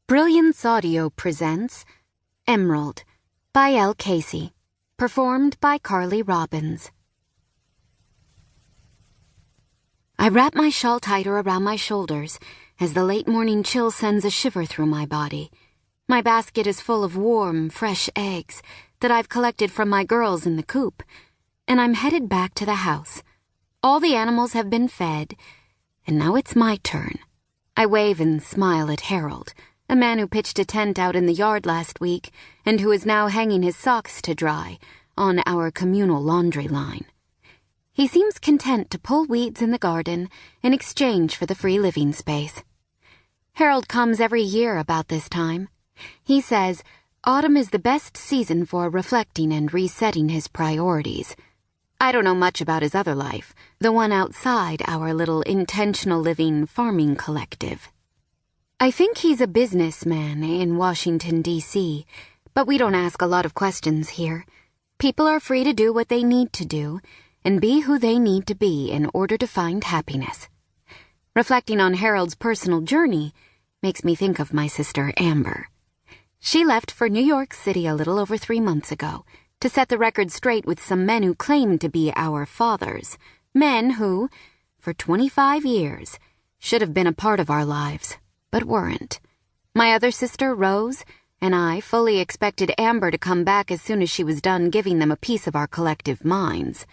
Brilliance Audio presents Emerald by Elle Casey, performed by Carly Robbins. I wrap my shawl tighter around my shoulders as the late morning chill sends a shiver through my body. My basket is full of warm, fresh eggs that I've collected from my girls in the coop, and I'm headed back to the house. All the animals have been fed, and now it's my turn. I wave and smile at Harold, a man who pitched a tent out in the yard last week and who is now hanging his socks to dry on our communal laundry line. He seems content to pull weeds in the garden in exchange for the free living space. Harold comes every year about this time. He says autumn is the best season for reflecting and resetting his priorities. I don't know much about his other life, the one outside our little intentional living farming collective. I think he's a businessman in Washington, D.C., but we don't ask a lot of questions here. People are free to do what they need to do and be who they need to be in order to find happiness. Reflecting on Harold's personal journey makes me think of my sister Amber. She left for New York City a little over 3 months ago to set the record straight with some men who claimed to be our fathers, men who, for 25 years, should have been a part of our lives, but weren't. My other sister, Rose, and I fully expected Amber to come back as soon as she was done giving them a piece of our collective minds.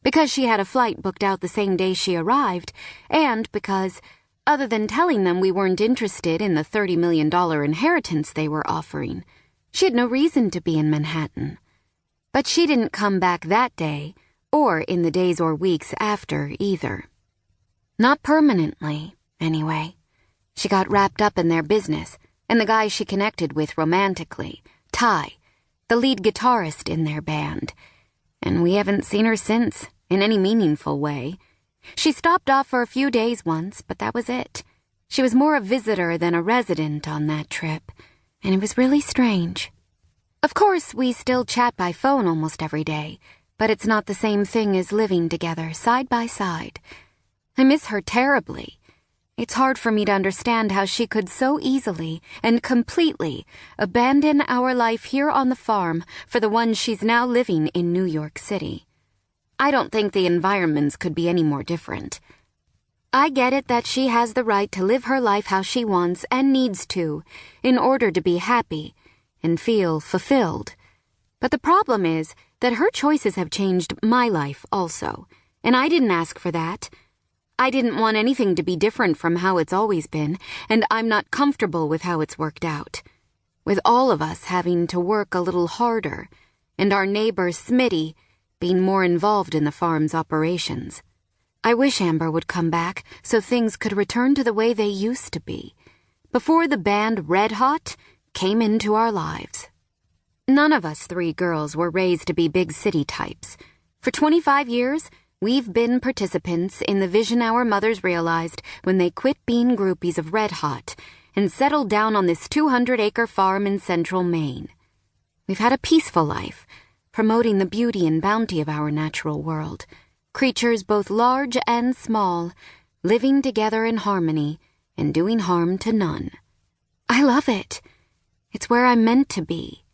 Because she had a flight booked out the same day she arrived, and because, other than telling them we weren't interested in the $30 million inheritance they were offering, she had no reason to be in Manhattan. But she didn't come back that day, or in the days or weeks after either. Not permanently, anyway. She got wrapped up in their business, and the guy she connected with romantically, Ty, the lead guitarist in their band. And we haven't seen her since, in any meaningful way. She stopped off for a few days once, but that was it. She was more a visitor than a resident on that trip, and it was really strange. Of course, we still chat by phone almost every day, but it's not the same thing as living together side by side. I miss her terribly. It's hard for me to understand how she could so easily and completely abandon our life here on the farm for the one she's now living in New York City. I don't think the environments could be any more different. I get it that she has the right to live her life how she wants and needs to in order to be happy and feel fulfilled. But the problem is that her choices have changed my life also, and I didn't ask for that. I didn't want anything to be different from how it's always been, and I'm not comfortable with how it's worked out. With all of us having to work a little harder, and our neighbor Smitty being more involved in the farm's operations. I wish Amber would come back so things could return to the way they used to be, before the band Red Hot came into our lives. None of us 3 girls were raised to be big city types. For 25 years, we've been participants in the vision our mothers realized when they quit being groupies of Red Hot and settled down on this 200-acre farm in central Maine. We've had a peaceful life, promoting the beauty and bounty of our natural world, creatures both large and small, living together in harmony and doing harm to none. I love it. It's where I'm meant to be.